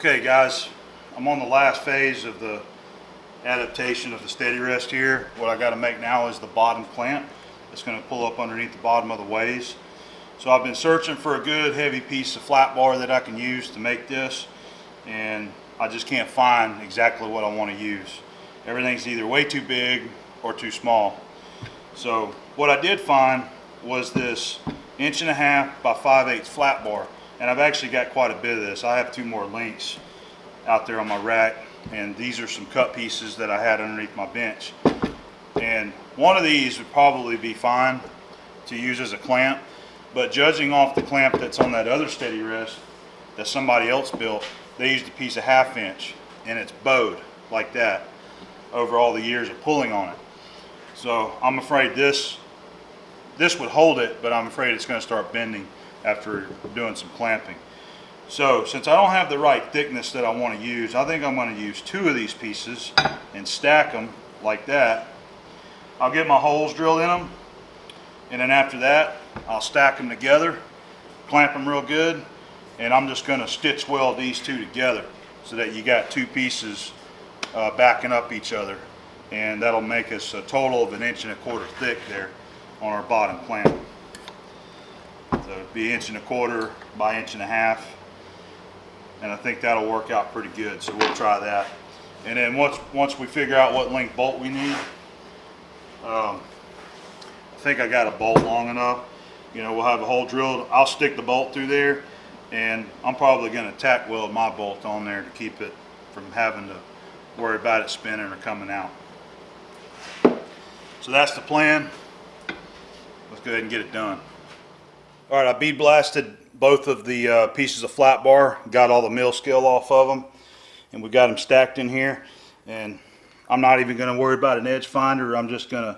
Okay guys, I'm on the last phase of the adaptation of the steady rest here. What I got to make now is the bottom clamp. It's going to pull up underneath the bottom of the ways. So I've been searching for a good heavy piece of flat bar that I can use to make this, and I just can't find exactly what I want to use. Everything's either way too big or too small. So what I did find was this 1.5" by 5/8 flat bar, and I've actually got quite a bit of this. I have 2 more links out there on my rack, and these are some cut pieces that I had underneath my bench. And one of these would probably be fine to use as a clamp, but judging off the clamp that's on that other steady rest that somebody else built, they used a piece of 1/2 inch, and it's bowed like that over all the years of pulling on it. So I'm afraid this would hold it, but I'm afraid it's going to start bending after doing some clamping. So since I don't have the right thickness that I want to use, I think I'm going to use 2 of these pieces and stack them like that. I'll get my holes drilled in them, and then after that I'll stack them together, clamp them real good, and I'm just going to stitch weld these 2 together so that you got 2 pieces backing up each other, and that'll make us a total of 1.25 inches thick there on our bottom clamp. So it'd be 1.25 inches by 1.5 inches, and I think that'll work out pretty good. So we'll try that, and then once we figure out what length bolt we need, I think I got a bolt long enough. You know, we'll have a hole drilled. I'll stick the bolt through there, and I'm probably going to tack weld my bolt on there to keep it from having to worry about it spinning or coming out. So that's the plan. Let's go ahead and get it done. All right, I bead blasted both of the pieces of flat bar, got all the mill scale off of them, and we got them stacked in here. And I'm not even going to worry about an edge finder. I'm just going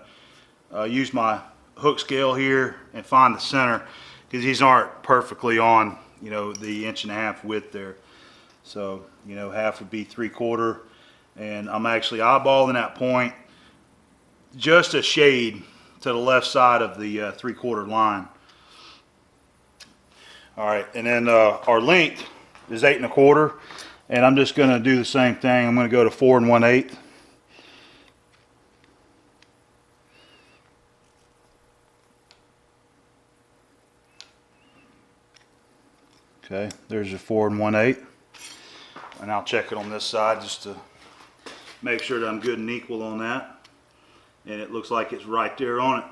to use my hook scale here and find the center, because these aren't perfectly on, you know, the 1.5 inch width there. So, you know, 1/2 would be 3/4, and I'm actually eyeballing that point just a shade to the left side of the 3/4 line. All right, and then our length is 8 1/4, and I'm just going to do the same thing. I'm going to go to 4 1/8. Okay, there's your 4 1/8, and I'll check it on this side just to make sure that I'm good and equal on that. And it looks like it's right there on it,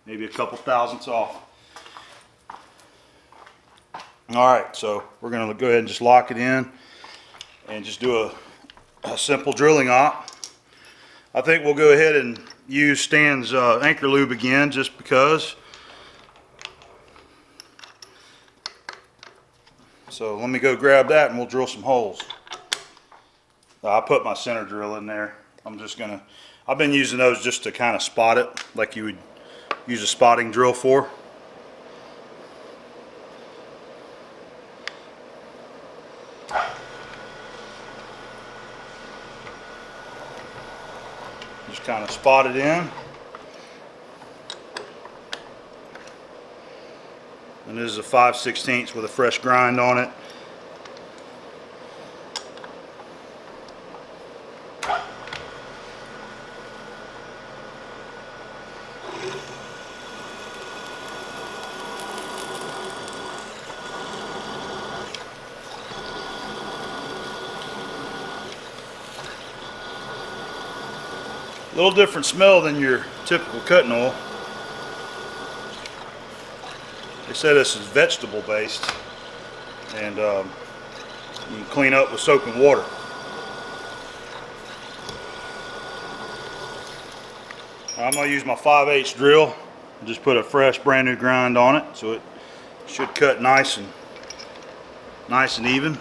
maybe a couple thousandths off. All right, so we're going to go ahead and just lock it in and just do a simple drilling op. I think we'll go ahead and use Stan's anchor lube again, just because. So let me go grab that and we'll drill some holes. I put my center drill in there. I've been using those just to kind of spot it, like you would use a spotting drill for. Just kind of spot it in. And this is a 5/16 with a fresh grind on it. A little different smell than your typical cutting oil. They say this is vegetable based, and you can clean up with soap and water. I'm going to use my 5/8 drill and just put a fresh brand new grind on it, so it should cut nice and even.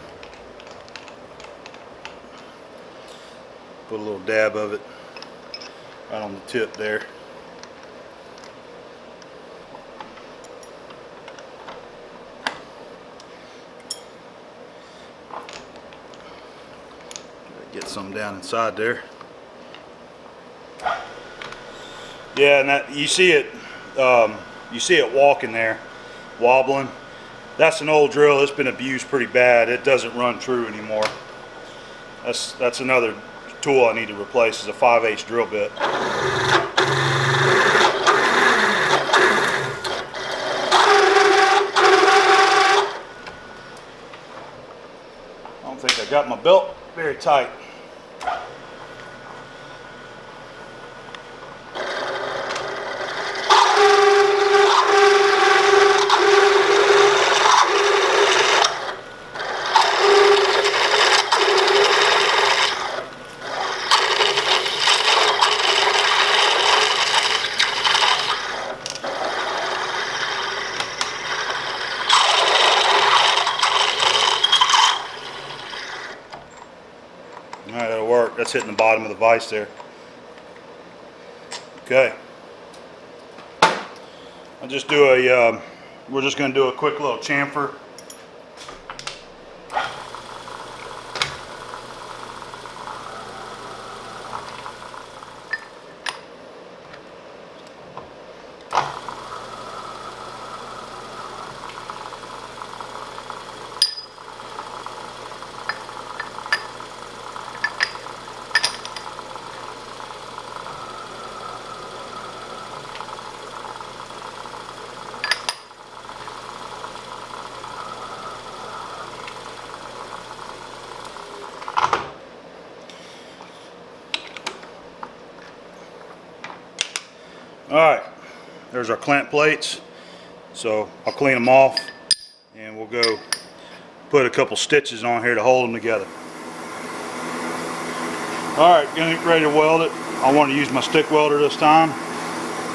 Put a little dab of it right on the tip there. Get some down inside there. Yeah, and that you see it walking there, wobbling. That's an old drill. It's been abused pretty bad. It doesn't run true anymore. That's another tool I need to replace, is a 5/8 drill bit. I don't think I got my belt very tight. Alright, that'll work. That's hitting the bottom of the vise there. Okay. I'll just do a, we're just going to do a quick little chamfer. Alright, there's our clamp plates. So I'll clean them off and we'll go put a couple stitches on here to hold them together. Alright, getting ready to weld it. I want to use my stick welder this time.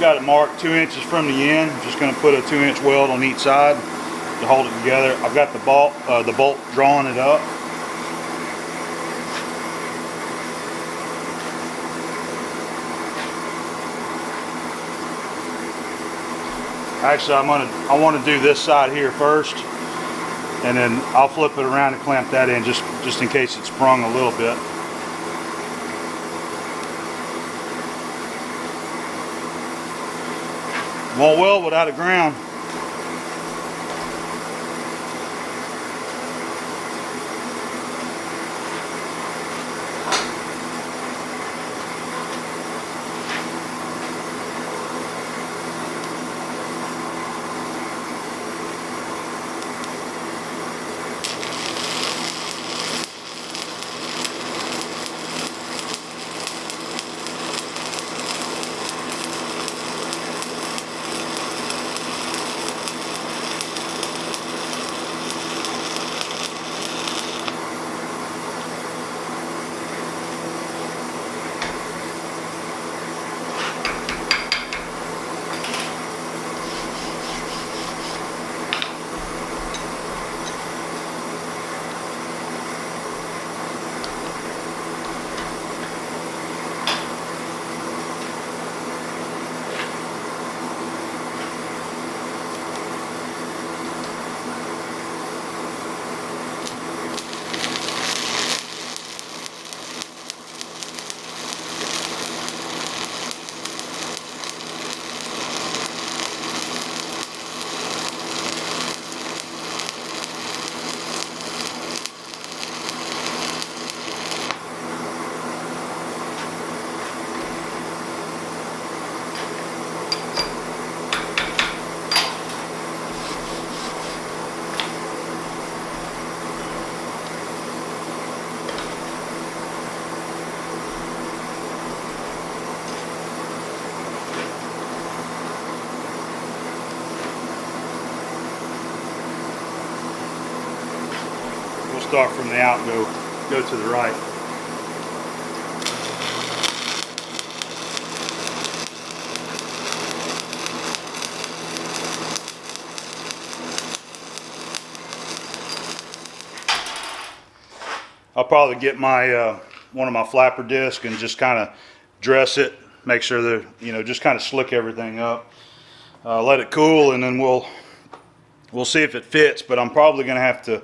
Got it marked 2 inches from the end. Just going to put a 2-inch weld on each side to hold it together. I've got the bolt drawing it up. Actually, I want to do this side here first, and then I'll flip it around and clamp that in just in case it sprung a little bit. Won't weld without a ground. Start from the out and go to the right. I'll probably get my one of my flapper discs and just kind of dress it, make sure that, you know, just kind of slick everything up. Let it cool, and then we'll see if it fits, but I'm probably going to have to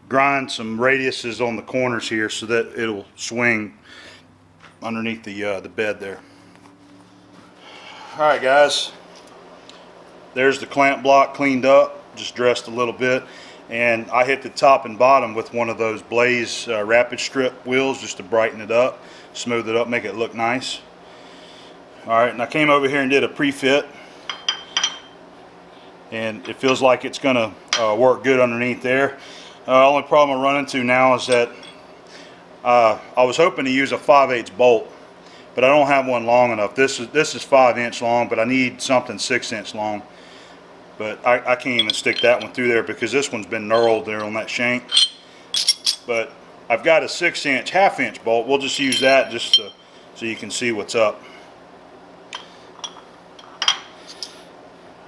grind some radiuses on the corners here so that it'll swing underneath the bed there. Alright guys, there's the clamp block cleaned up, just dressed a little bit. and I hit the top and bottom with one of those Blaze rapid strip wheels just to brighten it up, smooth it up, make it look nice. Alright, and I came over here and did a pre-fit, and it feels like it's going to work good underneath there. Only problem I run into now is that I was hoping to use a 5/8 bolt, but I don't have one long enough. This is 5-inch long, but I need something 6-inch long. But I can't even stick that one through there because this one's been knurled there on that shank. But I've got a 6-inch, 1/2-inch bolt. We'll just use that just so you can see what's up.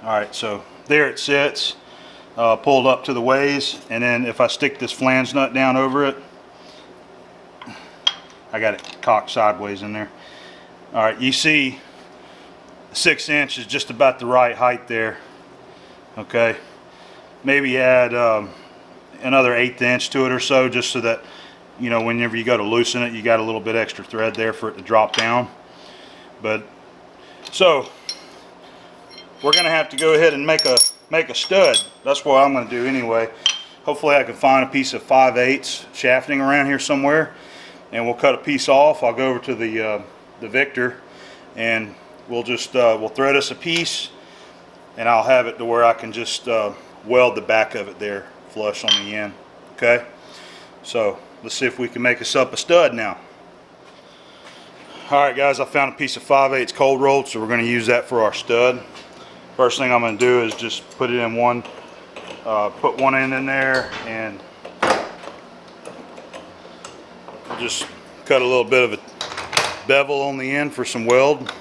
Alright, so there it sits, pulled up to the ways, and then if I stick this flange nut down over it, I got it cocked sideways in there. Alright, you see 6 inch is just about the right height there. Okay, maybe add another 1/8 inch to it or so, just so that, you know, whenever you go to loosen it, you got a little bit extra thread there for it to drop down. But so we're gonna have to go ahead and make a stud. That's what I'm gonna do anyway. Hopefully I can find a piece of 5/8 shafting around here somewhere, and we'll cut a piece off. I'll go over to the Victor, and we'll just we'll thread us a piece, and I'll have it to where I can just weld the back of it there flush on the end. Okay, so let's see if we can make us up a stud now. Alright guys, I found a piece of 5/8 cold rolled, so we're going to use that for our stud. First thing I'm going to do is just put it in one, put one end in there, and just cut a little bit of a bevel on the end for some weld.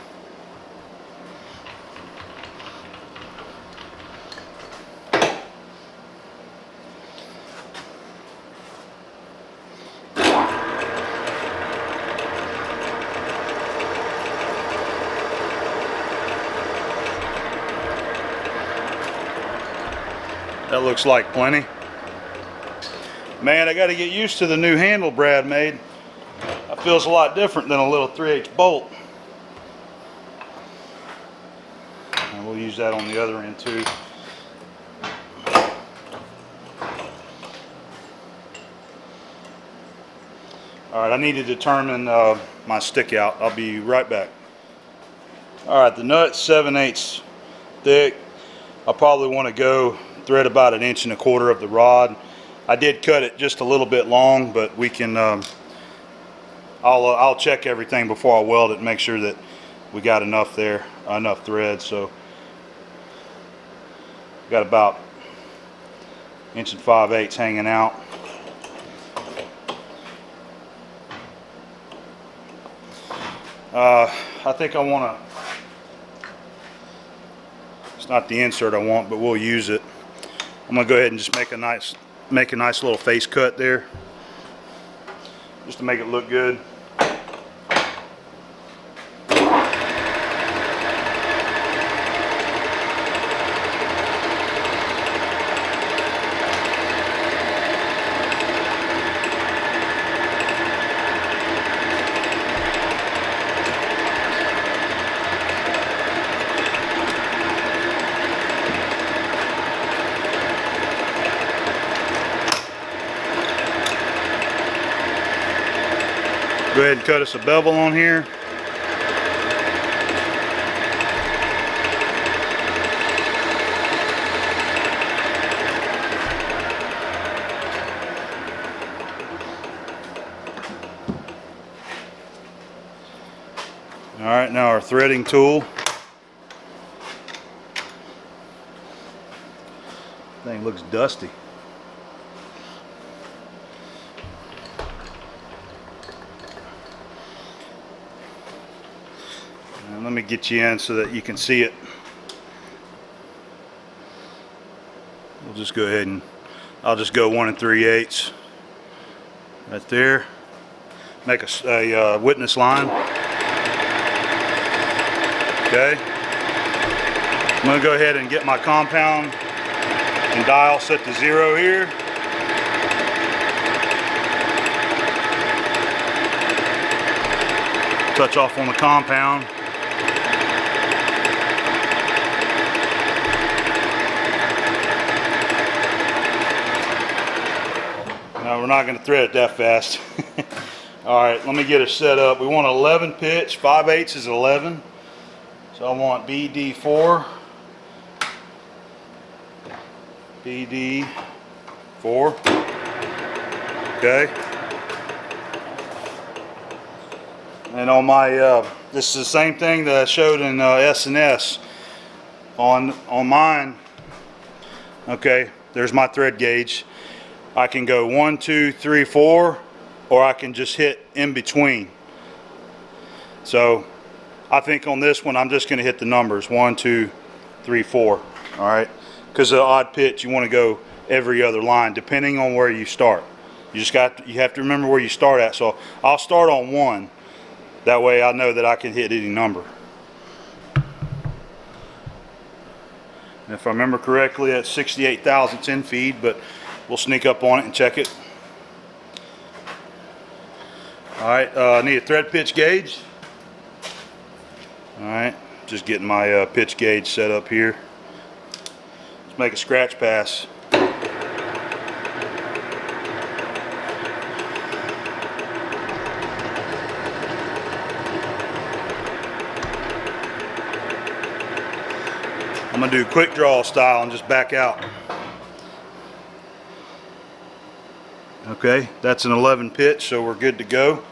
That looks like plenty. Man, I got to get used to the new handle Brad made. That feels a lot different than a little 3/8 bolt. And we'll use that on the other end too. Alright, I need to determine my stick out. I'll be right back. Alright, the nut's 7/8 thick. I'll probably want to go thread about 1 1/4 inch of the rod. I did cut it just a little bit long, but we can I'll check everything before I weld it and make sure that we got enough there, enough thread. So got about 1 5/8 inches hanging out. I think I want to, it's not the insert I want, but we'll use it. I'm gonna go ahead and just make a nice little face cut there, just to make it look good. Go ahead and cut us a bevel on here. Alright, now our threading tool. Thing looks dusty. And let me get you in so that you can see it. We'll just go ahead and I'll just go 1 3/8 right there. Make a witness line. Okay. I'm going to go ahead and get my compound and dial set to 0 here. Touch off on the compound. we're not going to thread it that fast. All right, let me get it set up. We want 11 pitch. 5/8 is 11. So I want BD4. BD4. Okay. And on my, this is the same thing that I showed in S&S. On mine, okay, there's my thread gauge. I can go 1, 2, 3, 4, or I can just hit in between. So I think on this one I'm just going to hit the numbers 1, 2, 3, 4. All right, because the odd pitch you want to go every other line depending on where you start. You have to remember where you start at. So I'll start on 1. That way I know that I can hit any number. And if I remember correctly, that's 68 thousandths in feed, but we'll sneak up on it and check it. All right, I need a thread pitch gauge. All right, just getting my pitch gauge set up here. Let's make a scratch pass. I'm going to do quick draw style and just back out. Okay, that's an 11 pitch, so we're good to go.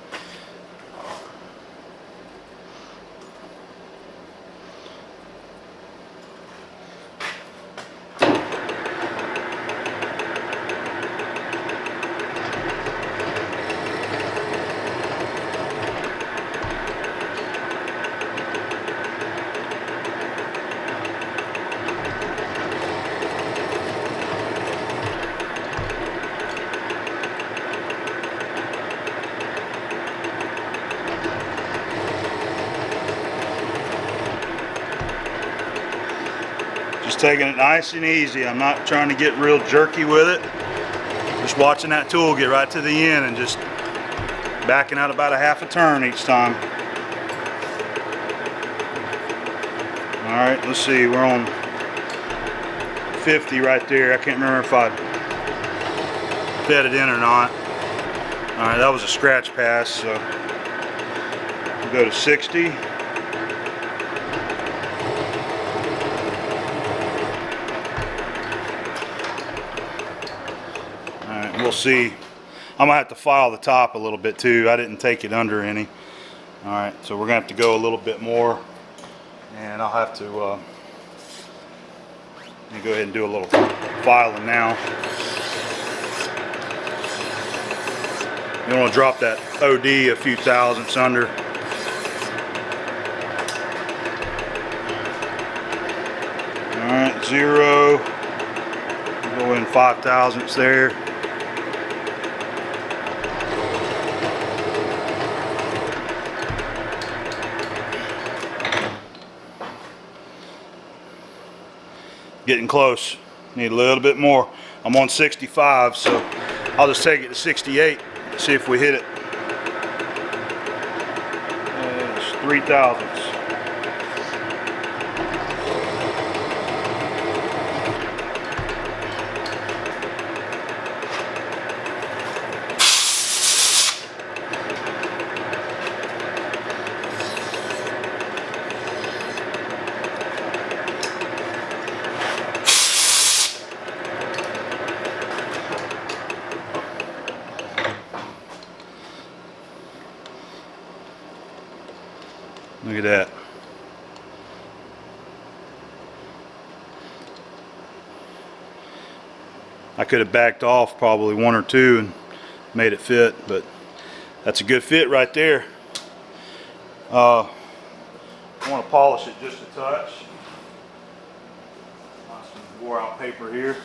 Just taking it nice and easy. I'm not trying to get real jerky with it. Just watching that tool get right to the end and just backing out about a half a turn each time. All right, let's see, we're on 50 right there. I can't remember if I fed it in or not. All right, that was a scratch pass, so we'll go to 60. We'll see. I'm gonna have to file the top a little bit too. I didn't take it under any. All right, so we're gonna have to go a little bit more, and I'll have to go ahead and do a little filing now. You want to drop that OD a few thousandths under. All right, 0. Go in 5 thousandths there. Getting close. Need a little bit more. I'm on 65, so I'll just take it to 68. See if we hit it. It's 3 thousandths. Look at that. I could have backed off probably 1 or 2 and made it fit, but that's a good fit right there. I want to polish it just a touch. Got some wore out paper here.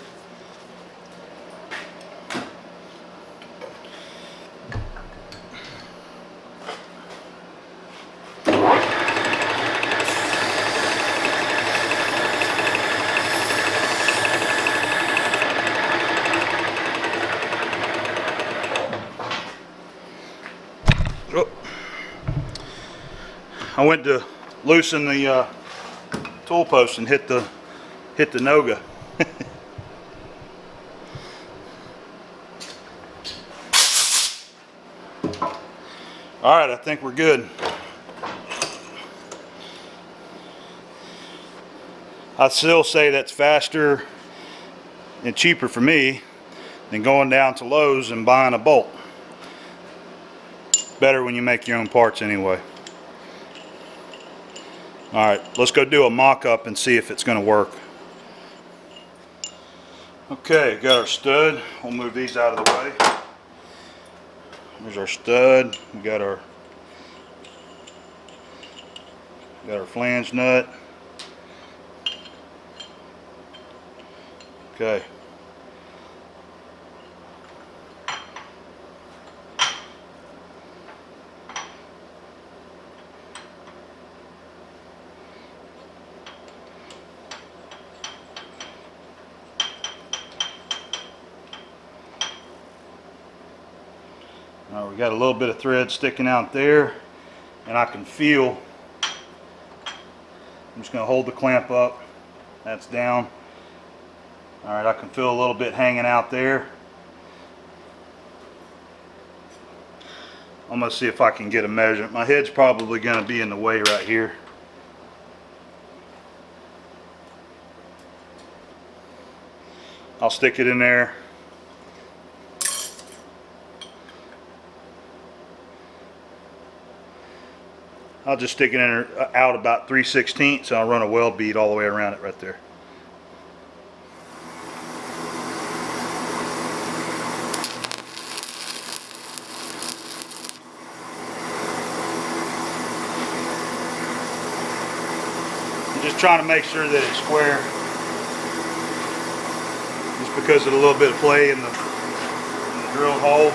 I went to loosen the tool post and hit the Noga. All right, I think we're good. I'd still say that's faster and cheaper for me than going down to Lowe's and buying a bolt. Better when you make your own parts anyway. All right, let's go do a mock-up and see if it's going to work. Okay, got our stud. We'll move these out of the way. There's our stud. We got our flange nut. Okay. Now we got a little bit of thread sticking out there, and I can feel. I'm just going to hold the clamp up. That's down. All right, I can feel a little bit hanging out there. I'm going to see if I can get a measurement. My head's probably going to be in the way right here. I'll stick it in there. I'll just stick it in out about 3/16, so I'll run a weld bead all the way around it right there. I'm just trying to make sure that it's square, just because of a little bit of play in the drilled hole.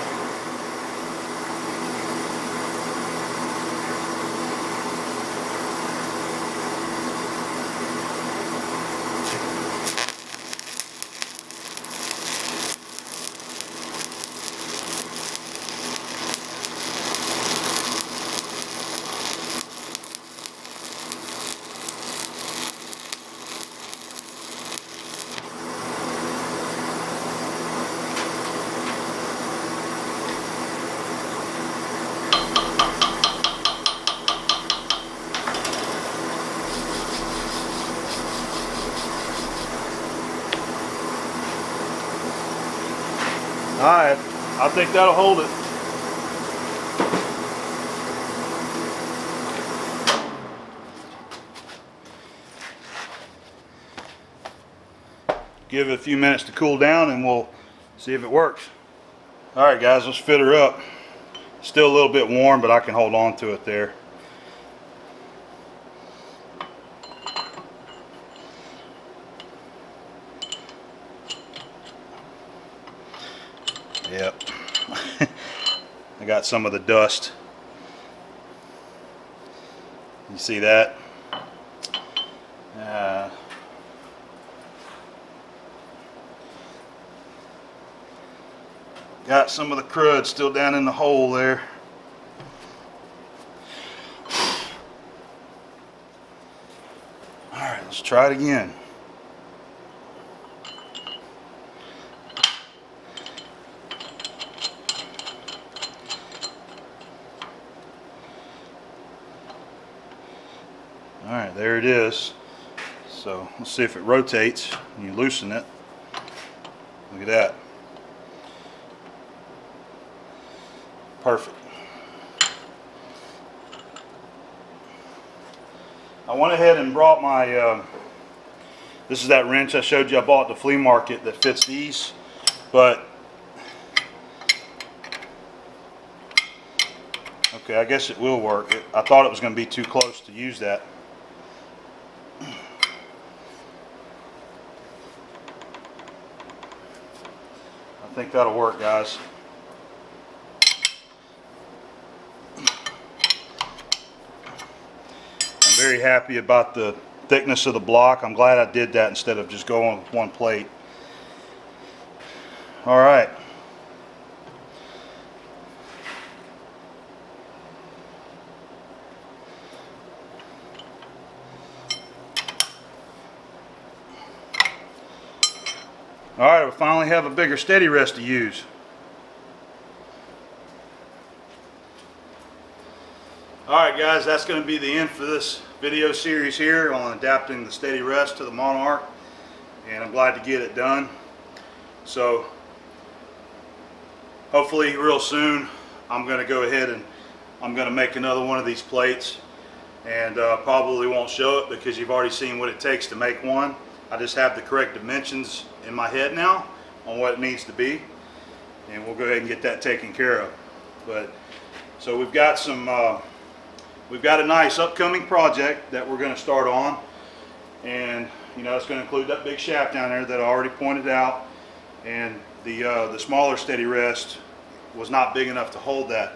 Alright, I think that'll hold it. Give it a few minutes to cool down and we'll see if it works. Alright guys, let's fit her up. Still a little bit warm, but I can hold on to it there. Yep. I got some of the dust. You see that? Got some of the crud still down in the hole there. Alright, let's try it again. Alright, there it is. So let's see if it rotates. You loosen it. Look at that. Perfect. I went ahead and brought my, this is that wrench I showed you I bought at the flea market that fits these, but, okay, I guess it will work. I thought it was going to be too close to use that. I think that'll work, guys. Very happy about the thickness of the block. I'm glad I did that instead of just going with one plate. All right. All right, we finally have a bigger steady rest to use. Alright guys, that's going to be the end for this video series here on adapting the steady rest to the Monarch, and I'm glad to get it done. So hopefully real soon I'm going to go ahead and I'm going to make another one of these plates, and probably won't show it because you've already seen what it takes to make one. I just have the correct dimensions in my head now on what it needs to be, and we'll go ahead and get that taken care of. But so we've got a nice upcoming project that we're going to start on, and you know, it's going to include that big shaft down there that I already pointed out, and the smaller steady rest was not big enough to hold that,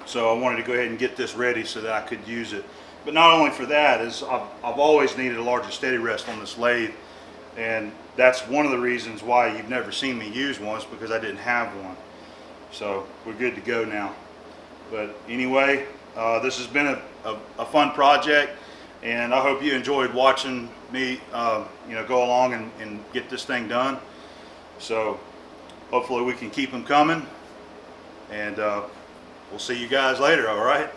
so I wanted to go ahead and get this ready so that I could use it. But not only for that, is I've always needed a larger steady rest on this lathe, and that's one of the reasons why you've never seen me use one, is because I didn't have one. So we're good to go now. But anyway, this has been a fun project, and I hope you enjoyed watching me go along and get this thing done. So hopefully we can keep them coming, and we'll see you guys later. All right.